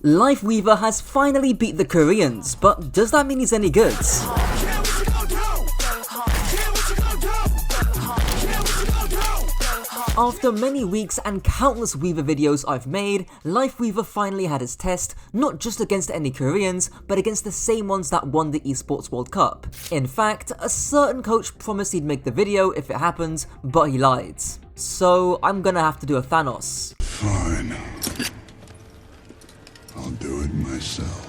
Lifeweaver has finally beat the Koreans, but does that mean he's any good? After many weeks and countless Weaver videos I've made, Lifeweaver finally had his test, not just against any Koreans, but against the same ones that won the Esports World Cup. In fact, a certain coach promised he'd make the video if it happens, but he lied. So I'm gonna have to do a Thanos. Fine. I'll do it myself.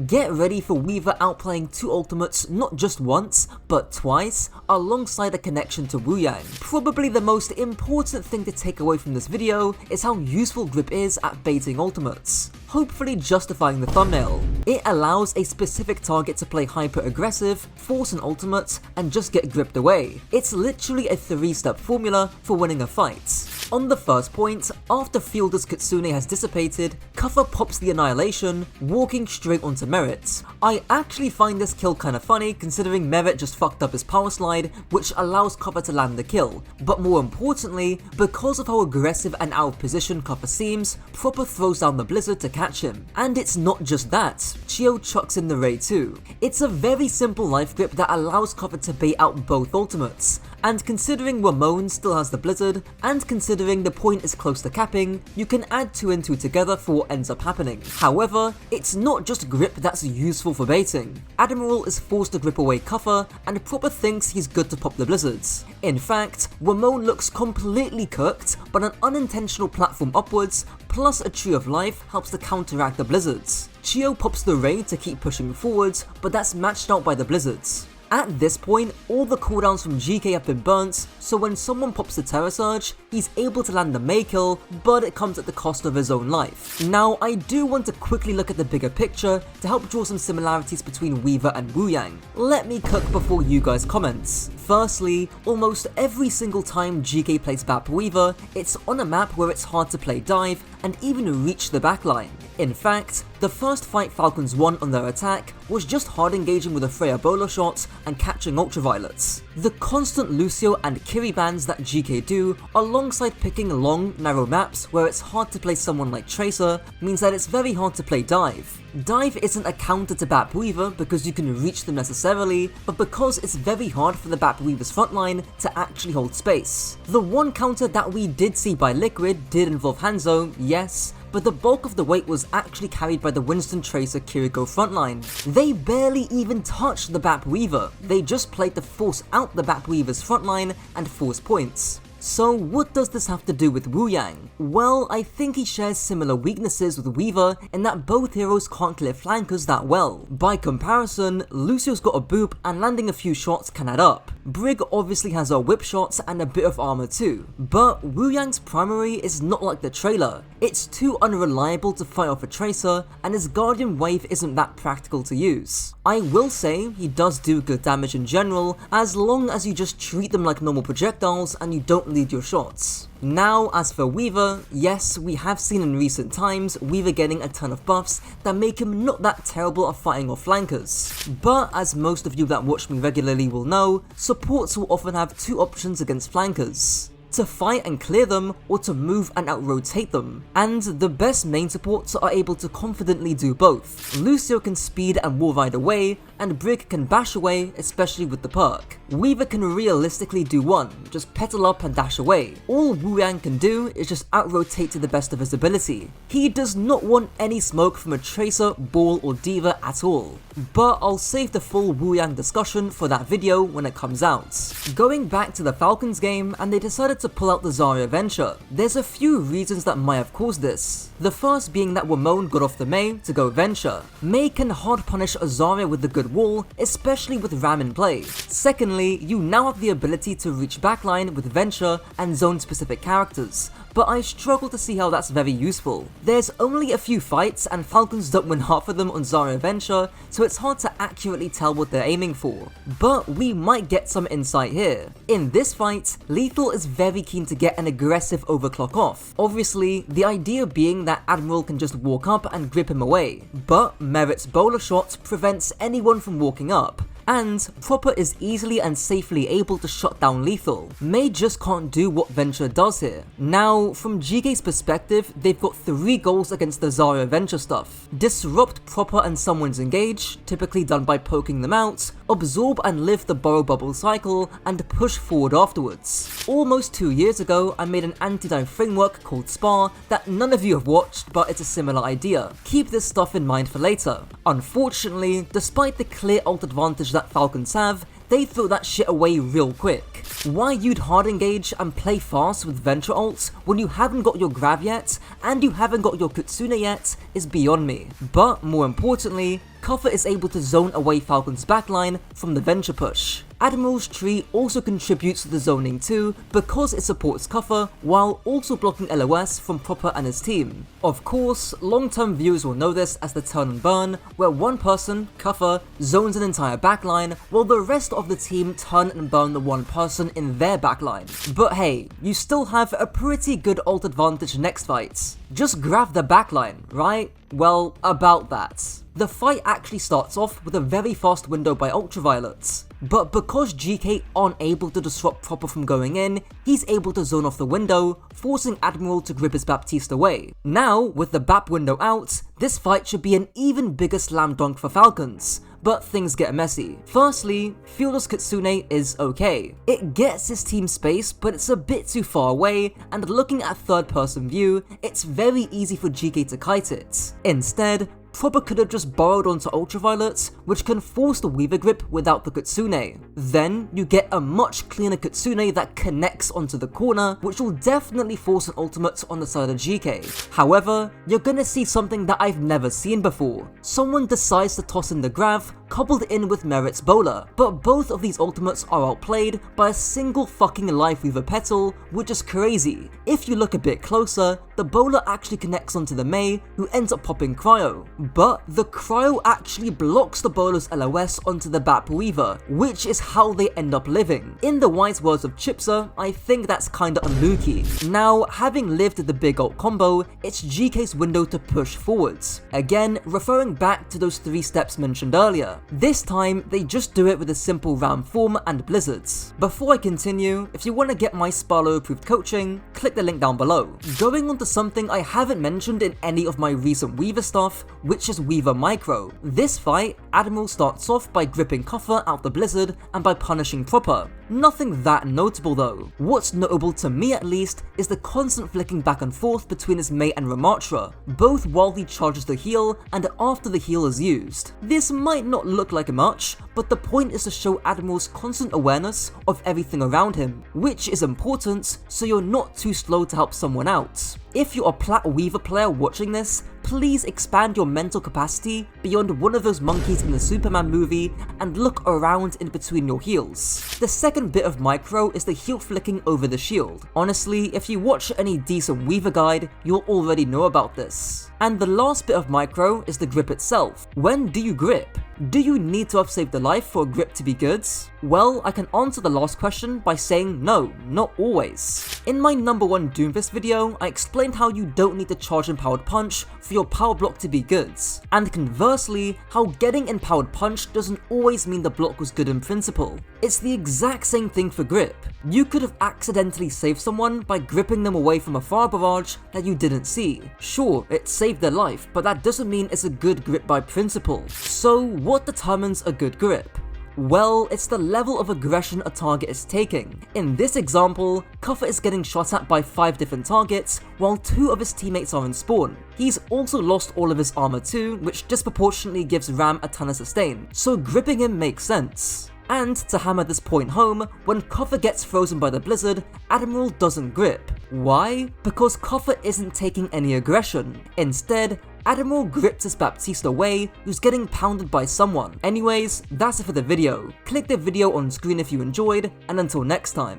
Get ready for Weaver outplaying 2 ultimates not just once, but twice, alongside a connection to Wuyang. Probably the most important thing to take away from this video is how useful Grip is at baiting ultimates, hopefully justifying the thumbnail. It allows a specific target to play hyper aggressive, force an ultimate, and just get gripped away. It's literally a 3-step formula for winning a fight. On the first point, after Fielder's Kitsune has dissipated, Kuffer pops the Annihilation, walking straight onto Merit. I actually find this kill kinda funny considering Merit just fucked up his power slide, which allows Kuffer to land the kill, but more importantly, because of how aggressive and out of position Kuffer seems, Proper throws down the Blizzard to catch him. And it's not just that, Chio chucks in the Ray too. It's a very simple life grip that allows Kuffer to bait out both ultimates, and considering Ramon still has the Blizzard, and considering the point is close to capping, you can add 2 and 2 together for what ends up happening. However, it's not just grip that's useful for baiting. Admiral is forced to grip away Kuffer, and Proper thinks he's good to pop the Blizzards. In fact, Ramon looks completely cooked, but an unintentional platform upwards, plus a Tree of Life helps to counteract the Blizzards. Chio pops the Ray to keep pushing forwards, but that's matched out by the Blizzards. At this point, all the cooldowns from GK have been burnt, so when someone pops the Terror Surge, he's able to land the May kill, but it comes at the cost of his own life. Now, I do want to quickly look at the bigger picture to help draw some similarities between Weaver and Wuyang. Let me cook before you guys comment. Firstly, almost every single time GK plays Bap Weaver, it's on a map where it's hard to play dive and even reach the backline. In fact, the first fight Falcons won on their attack was just hard engaging with a Freya bowler shot and catching ultraviolets. The constant Lucio and Kiri bans that GK do, alongside picking long, narrow maps where it's hard to play someone like Tracer, means that it's very hard to play dive. Dive isn't a counter to Bap Weaver because you can reach them necessarily, but because it's very hard for the Bap Weaver's frontline to actually hold space. The one counter that we did see by Liquid did involve Hanzo, yes, but the bulk of the weight was actually carried by the Winston Tracer Kiriko frontline. They barely even touched the Bap Weaver, they just played to force out the Bap Weaver's frontline and force points. So what does this have to do with Wuyang? Well, I think he shares similar weaknesses with Weaver in that both heroes can't clear flankers that well. By comparison, Lucio's got a boop and landing a few shots can add up. Brig obviously has her whip shots and a bit of armor too, but Wuyang's primary is not like the trailer. It's too unreliable to fight off a Tracer, and his Guardian Wave isn't that practical to use. I will say he does do good damage in general, as long as you just treat them like normal projectiles and you don't lead your shots. Now, as for Weaver, yes, we have seen in recent times Weaver getting a ton of buffs that make him not that terrible at fighting off flankers. But as most of you that watch me regularly will know, supports will often have 2 options against flankers: to fight and clear them, or to move and out-rotate them. And the best main supports are able to confidently do both. Lucio can speed and wall ride away, and Brig can bash away, especially with the perk. Weaver can realistically do one, just petal up and dash away. All Wuyang can do is just out-rotate to the best of his ability. He does not want any smoke from a Tracer, Ball or Diva at all. But I'll save the full Wuyang discussion for that video when it comes out. Going back to the Falcons game, and they decided to pull out the Zarya Venture. There's a few reasons that might have caused this. The first being that Ramon got off the Mei to go Venture. Mei can hard punish a Zarya with the good wall, especially with Ram in play. Secondly, you now have the ability to reach backline with Venture and zone specific characters, but I struggle to see how that's very useful. There's only a few fights and Falcons don't win half of them on Zarya Venture, so it's hard to accurately tell what they're aiming for. But we might get some insight here. In this fight, Lethal is very keen to get an aggressive overclock off. Obviously, the idea being that Admiral can just walk up and grip him away, but Merit's bowler shot prevents anyone from walking up. And Proper is easily and safely able to shut down lethal. Mei just can't do what Venture does here. Now, from GK's perspective, they've got 3 goals against the Zarya Venture stuff. Disrupt Proper and someone's engage, typically done by poking them out, absorb and live the burrow bubble cycle, and push forward afterwards. Almost 2 years ago, I made an anti-dive framework called Spar that none of you have watched, but it's a similar idea. Keep this stuff in mind for later. Unfortunately, despite the clear ult advantage that Falcons have, they throw that shit away real quick. Why you'd hard engage and play fast with Venture ults when you haven't got your grab yet, and you haven't got your Kitsune yet, is beyond me. But more importantly, Cover is able to zone away Falcon's backline from the Venture push. Admiral's tree also contributes to the zoning too, because it supports Cover while also blocking LOS from Proper and his team. Of course, long-term viewers will know this as the turn and burn, where one person, Cover, zones an entire backline, while the rest of the team turn and burn the one person in their backline. But hey, you still have a pretty good ult advantage next fight. Just grab the backline, right? Well, about that. The fight actually starts off with a very fast window by Ultraviolet, but because GK aren't able to disrupt Proper from going in, he's able to zone off the window, forcing Admiral to grip his Baptiste away. Now, with the Bap window out, this fight should be an even bigger slam dunk for Falcons. But things get messy. Firstly, Fielder's Kitsune is okay. It gets his team space, but it's a bit too far away, and looking at third-person view, it's very easy for GK to kite it. Instead, Proper could have just burrowed onto Ultraviolet, which can force the Weaver grip without the Kitsune. Then, you get a much cleaner Kitsune that connects onto the corner, which will definitely force an ultimate on the side of GK. However, you're gonna see something that I've never seen before. Someone decides to toss in the Grav, coupled in with Merit's Bowler, but both of these ultimates are outplayed by a single fucking Lifeweaver Petal, which is crazy. If you look a bit closer, the Bowler actually connects onto the Mei, who ends up popping Cryo. But the Cryo actually blocks the Bowler's LOS onto the Bap Weaver, which is how they end up living. In the wise words of Chipser, I think that's kinda unlucky. Now, having lived the big ult combo, it's GK's window to push forwards. Again, referring back to those 3 steps mentioned earlier. This time, they just do it with a simple Ram form and Blizzards. Before I continue, if you want to get my Sparlow approved coaching, click the link down below. Going on to something I haven't mentioned in any of my recent Weaver stuff, which is Weaver Micro. This fight, Admiral starts off by gripping Cover out the Blizzard and by punishing Proper. Nothing that notable though. What's notable to me at least is the constant flicking back and forth between his mate and Ramatra, both while he charges the heal and after the heal is used. This might not look like much, but the point is to show Admiral's constant awareness of everything around him, which is important so you're not too slow to help someone out. If you're a Plat Weaver player watching this, please expand your mental capacity beyond one of those monkeys in the Superman movie and look around in between your heals. The second bit of Micro is the heal flicking over the shield. Honestly, if you watch any decent Weaver guide, you'll already know about this. And the last bit of Micro is the grip itself. When do you grip? Do you need to have saved a life for a grip to be good? Well, I can answer the last question by saying no, not always. In my #1 Doomfist video, I explained how you don't need to charge Empowered Punch for your power block to be good, and conversely, how getting Empowered Punch doesn't always mean the block was good in principle. It's the exact same thing for grip. You could have accidentally saved someone by gripping them away from a fire barrage that you didn't see. Sure, it saved their life, but that doesn't mean it's a good grip by principle. So what determines a good grip? Well, it's the level of aggression a target is taking. In this example, Kuffer is getting shot at by 5 different targets, while 2 of his teammates are in spawn. He's also lost all of his armor too, which disproportionately gives Ram a ton of sustain, so gripping him makes sense. And to hammer this point home, when Kuffer gets frozen by the blizzard, Admiral doesn't grip. Why? Because Kuffer isn't taking any aggression. Instead, Admiral grips his Baptiste away, who's getting pounded by someone. Anyways, that's it for the video. Click the video on screen if you enjoyed, and until next time.